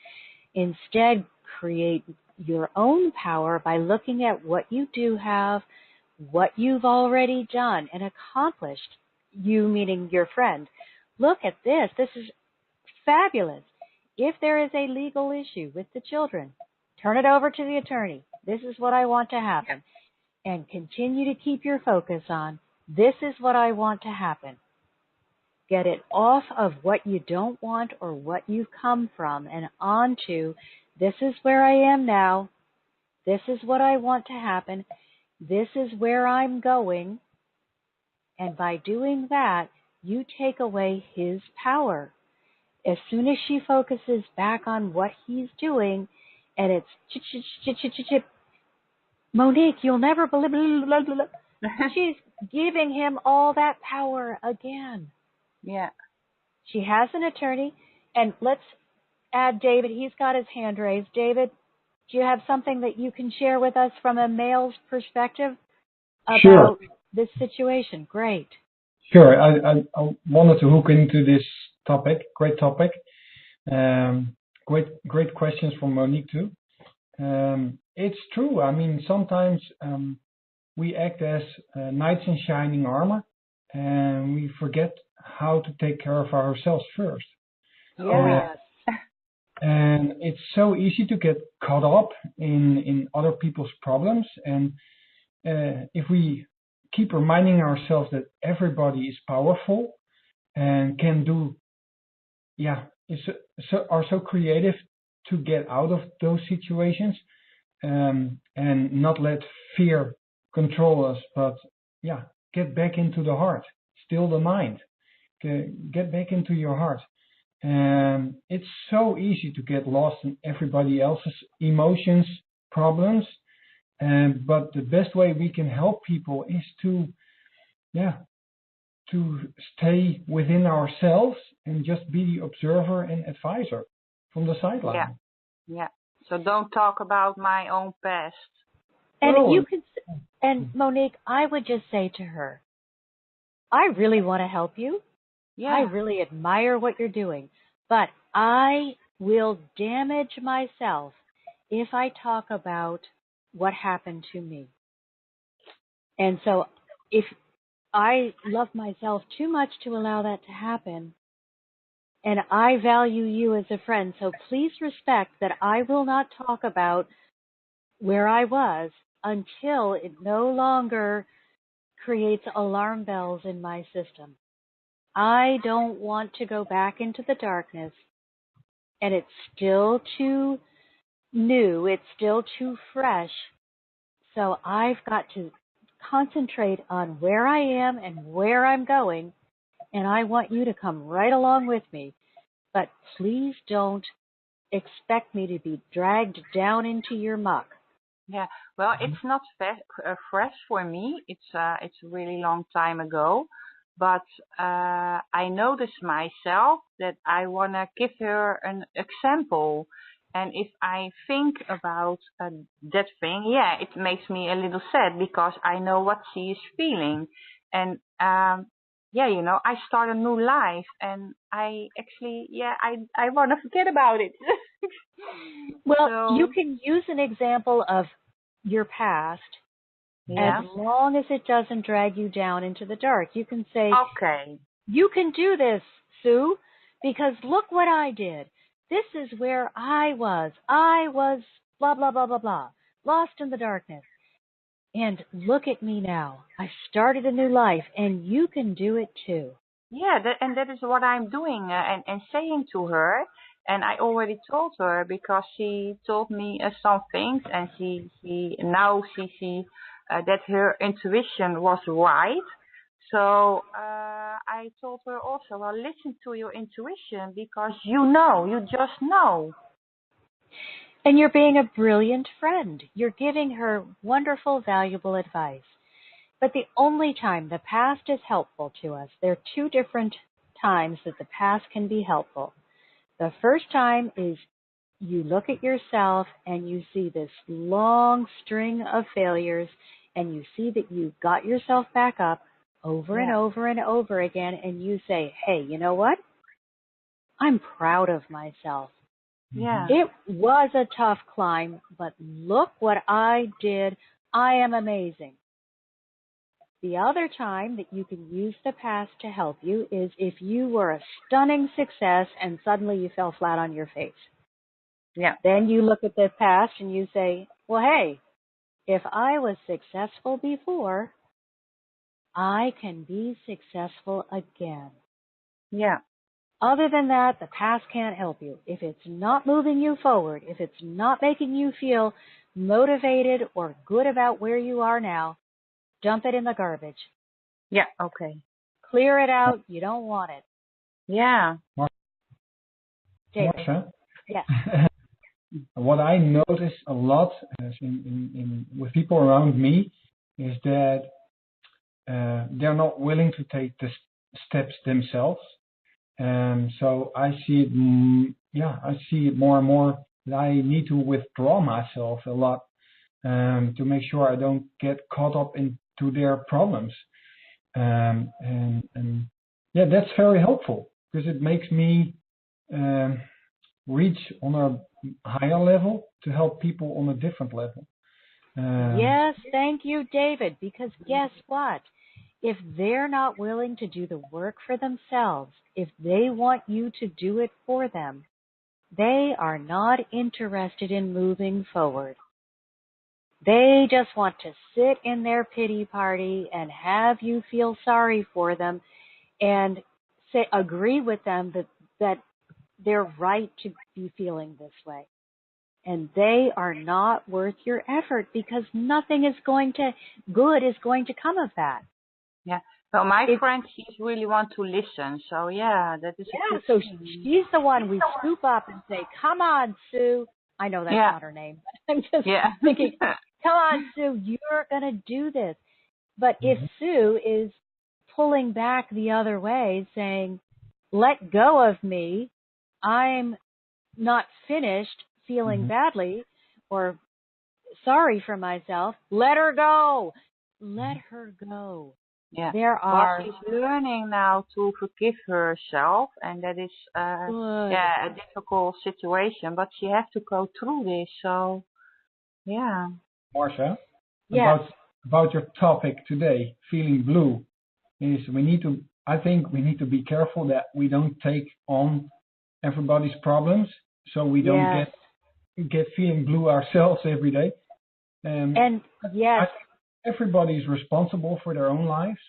Instead, create your own power by looking at what you do have, what you've already done and accomplished, you meaning your friend. Look at this. This is fabulous. If there is a legal issue with the children, turn it over to the attorney. This is what I want to happen. And continue to keep your focus on, this is what I want to happen. Get it off of what you don't want or what you've come from and onto, this is where I am now. This is what I want to happen. This is where I'm going. And by doing that, you take away his power. As soon as she focuses back on what he's doing, and it's chip, Monique, you'll never believe, blah, blah, blah. She's giving him all that power again. Yeah. She has an attorney, and let's add David. He's got his hand raised. David, do you have something that you can share with us from a male's perspective about this situation? Great. Sure. I wanted to hook into this topic. Great topic. Great questions from Monique too. It's true. I mean, sometimes we act as knights in shining armor, and we forget how to take care of ourselves first. Yes. And it's so easy to get caught up in other people's problems. And if we keep reminding ourselves that everybody is powerful and can do, are so creative to get out of those situations, and not let fear control us, but get back into the heart, still the mind, get back into your heart. And it's so easy to get lost in everybody else's emotions, problems. But the best way we can help people is to stay within ourselves and just be the observer and advisor from the sideline. Yeah. So don't talk about my own past. And Monique, I would just say to her, I really want to help you. Yeah. I really admire what you're doing, but I will damage myself if I talk about what happened to me. And so if I love myself too much to allow that to happen, and I value you as a friend, so please respect that I will not talk about where I was until it no longer creates alarm bells in my system. I don't want to go back into the darkness, and it's still too new, it's still too fresh, so I've got to concentrate on where I am and where I'm going, and I want you to come right along with me, but please don't expect me to be dragged down into your muck. Yeah, well, it's not fresh for me. It's a really long time ago. But I noticed myself that I want to give her an example. And if I think about that thing, it makes me a little sad because I know what she is feeling. And I start a new life and I actually, I want to forget about it. Well, you can use an example of your past as Yeah. long as it doesn't drag you down into the dark. You can say, Okay. you can do this, Sue, because look what I did. This is where I was. I was blah, blah, blah, blah, blah, lost in the darkness. And look at me now. I've started a new life, and you can do it too. Yeah, that is what I'm doing and saying to her. And I already told her because she told me some things, and she see that her intuition was right. So I told her also, well, listen to your intuition because you just know. And you're being a brilliant friend. You're giving her wonderful, valuable advice. But the only time the past is helpful to us, there are two different times that the past can be helpful. The first time is you look at yourself and you see this long string of failures and you see that you got yourself back up over and Yeah, over and over again, and you say, hey, you know what? I'm proud of myself. yeah, It was a tough climb, but look what I did. I am amazing. The other time that you can use the past to help you is if you were a stunning success and suddenly you fell flat on your face. yeah, Then you look at the past and you say, well, hey, if I was successful before, I can be successful again. yeah, Other than that, the past can't help you. If it's not moving you forward, if it's not making you feel motivated or good about where you are now, dump it in the garbage. yeah. Okay. Clear it out. You don't want it. Yeah. David. Marcia, Yes. what I notice a lot with people around me is that they're not willing to take the steps themselves. So I see it, I see it more and more that I need to withdraw myself a lot to make sure I don't get caught up into their problems. And yeah, that's very helpful because it makes me reach on a higher level to help people on a different level. Yes, thank you, David, because guess what? If they're not willing to do the work for themselves, if they want you to do it for them, they are not interested in moving forward. They just want to sit in their pity party and have you feel sorry for them and agree with them that they're right to be feeling this way. And they are not worth your effort because nothing is going to come of that. Yeah. So my friend, she's really want to listen. So yeah, that is a good So thing. she's the one we scoop up and say, come on, Sue. I know that's not her name, but I'm just thinking, come on, Sue, you're going to do this. But if Sue is pulling back the other way, saying, let go of me, I'm not finished feeling badly or sorry for myself, let her go. Let her go. Yeah. There Well, are she's learning now to forgive herself, and that is a difficult situation, but she has to go through this. So yeah. Marcia, Yes. about your topic today, feeling blue, is I think we need to be careful that we don't take on everybody's problems, so we don't get feeling blue ourselves every day. And yes, I think everybody is responsible for their own lives,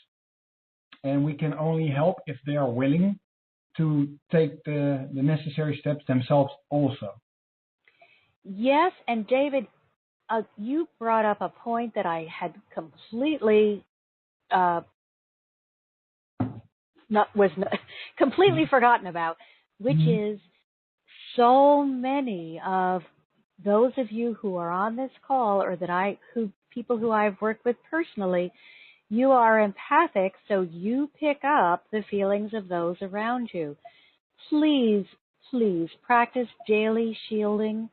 and we can only help if they are willing to take the necessary steps themselves also. yes, and David, you brought up a point that I had completely completely forgotten about, which is so many of those of you who are on this call or people who I've worked with personally, you are empathic, so you pick up the feelings of those around you. Please, please practice daily shielding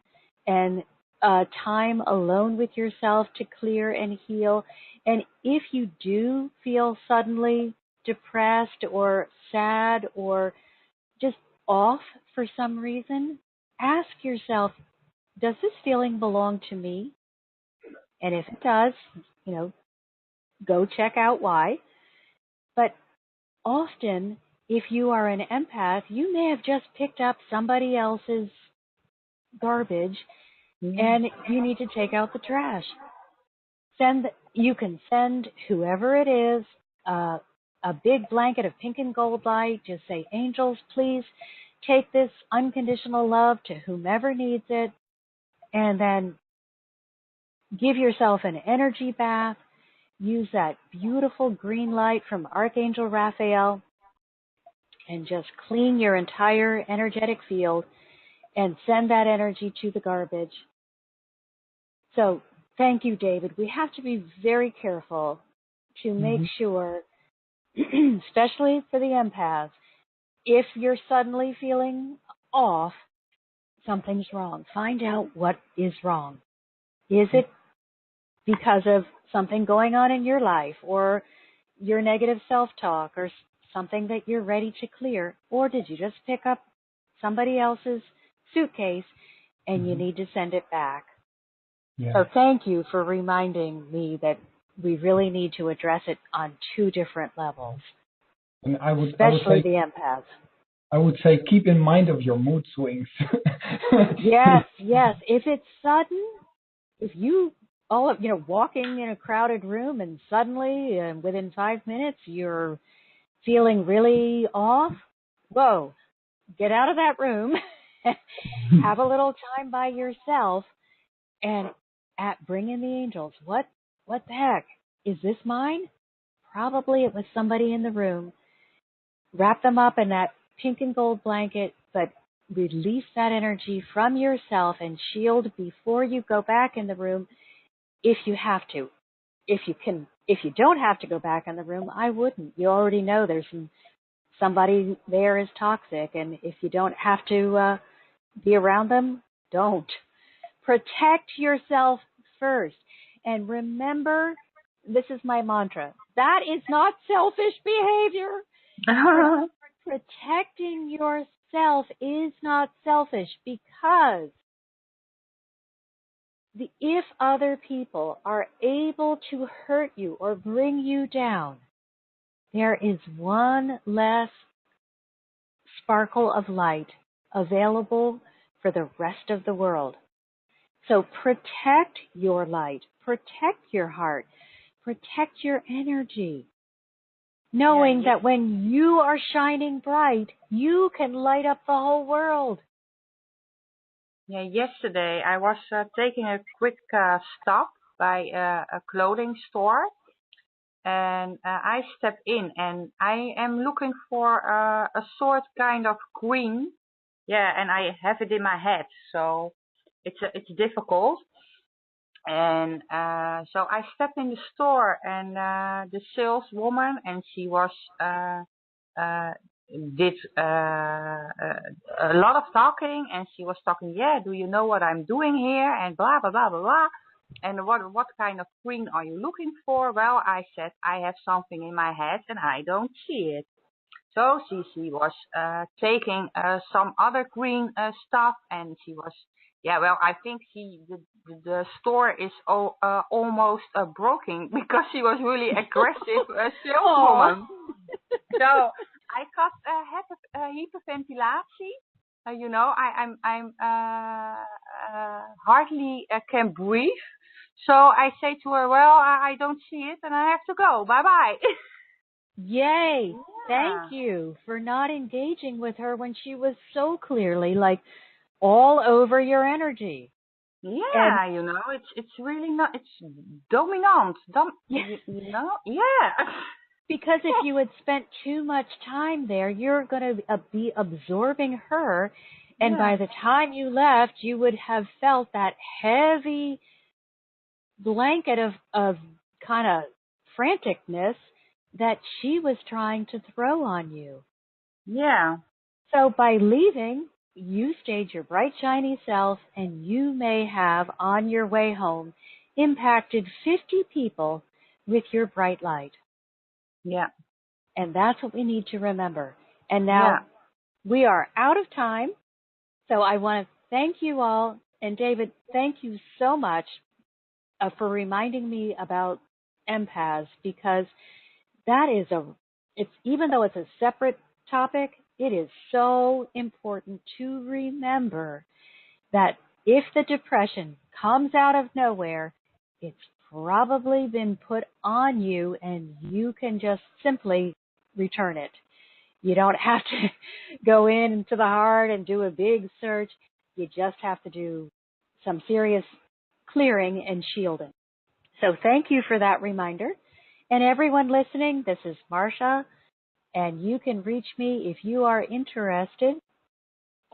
and time alone with yourself to clear and heal. And if you do feel suddenly depressed or sad or just off for some reason, ask yourself, does this feeling belong to me? And if it does, go check out why. But often, if you are an empath, you may have just picked up somebody else's garbage and you need to take out the trash. You can send whoever it is a big blanket of pink and gold light. Just say, angels, please take this unconditional love to whomever needs it, and then give yourself an energy bath. Use that beautiful green light from Archangel Raphael and just clean your entire energetic field and send that energy to the garbage. So thank you, David. We have to be very careful to make sure, especially for the empaths, if you're suddenly feeling off, something's wrong. Find out what is wrong. Is it because of something going on in your life or your negative self-talk or something that you're ready to clear? Or did you just pick up somebody else's suitcase and you need to send it back? Yeah. So thank you for reminding me that we really need to address it on two different levels, and especially the empaths. I would say keep in mind of your mood swings. Yes. If it's sudden, if you walking in a crowded room and suddenly within 5 minutes you're feeling really off, whoa, get out of that room, have a little time by yourself, and bring in the angels. What the heck? Is this mine? Probably it was somebody in the room. Wrap them up in that pink and gold blanket, but release that energy from yourself and shield before you go back in the room if you have to. If you don't have to go back in the room, I wouldn't. You already know there's somebody there is toxic, and if you don't have to be around them, don't. Protect yourself first. And remember, this is my mantra, that is not selfish behavior. Protecting yourself is not selfish, because if other people are able to hurt you or bring you down, there is one less sparkle of light available for the rest of the world. So protect your light, protect your heart, protect your energy, knowing that when you are shining bright, you can light up the whole world. Yeah, yesterday I was taking a quick stop by a clothing store, and I stepped in, and I am looking for a sort kind of green. Yeah, and I have it in my head, so it's difficult. And so I stepped in the store, and the saleswoman, and she was did a lot of talking, and she was talking. Yeah, do you know what I'm doing here? And blah blah blah blah blah. And what kind of green are you looking for? Well, I said I have something in my head and I don't see it. So she was taking some other green stuff, and she was, yeah, well, I think the store is almost broken because she was really aggressive saleswoman. So I got hyperventilatie. I'm hardly can breathe. So I say to her, well, I don't see it and I have to go. Bye-bye. Yay. Yeah. Thank you for not engaging with her when she was so clearly all over your energy. Yeah, and, it's really not, it's dominant. Yeah. Because if you had spent too much time there, you're going to be absorbing her. And by the time you left, you would have felt that heavy blanket of kind of franticness that she was trying to throw on you. Yeah. So by leaving, you stayed your bright, shiny self, and you may have, on your way home, impacted 50 people with your bright light. Yeah. And that's what we need to remember. And now we are out of time. So I want to thank you all. And David, thank you so much for reminding me about empaths, because that is it's, even though it's a separate topic, it is so important to remember that if the depression comes out of nowhere, it's probably been put on you and you can just simply return it. You don't have to go into the heart and do a big search. You just have to do some serious clearing and shielding. So thank you for that reminder. And everyone listening, this is Marcia, and you can reach me if you are interested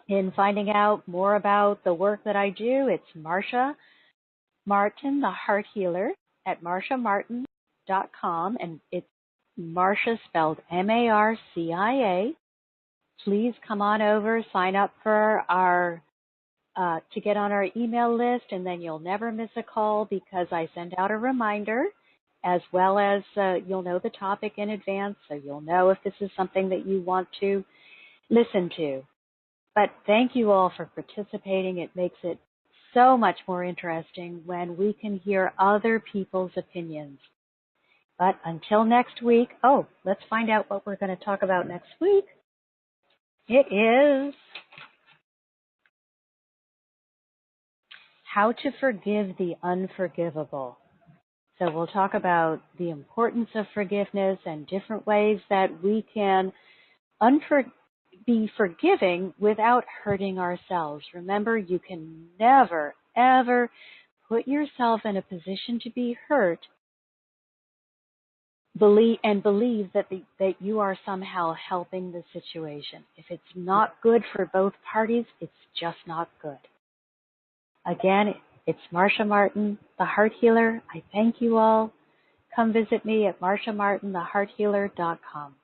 in finding out more about the work that I do. It's Marcia Martin, the Heart Healer, at marciamartin.com, and it's Marcia spelled Marcia. Please come on over, sign up for our to get on our email list, and then you'll never miss a call because I send out a reminder, as well as you'll know the topic in advance, so you'll know if this is something that you want to listen to. But thank you all for participating. It makes it so much more interesting when we can hear other people's opinions. But until next week, let's find out what we're going to talk about next week. It is how to forgive the unforgivable. So we'll talk about the importance of forgiveness and different ways that we can be forgiving without hurting ourselves. Remember, you can never, ever put yourself in a position to be hurt and believe that you are somehow helping the situation. If it's not good for both parties, it's just not good. Again, it's Marcia Martin, the Heart Healer. I thank you all. Come visit me at marciamartinthehearthealer.com.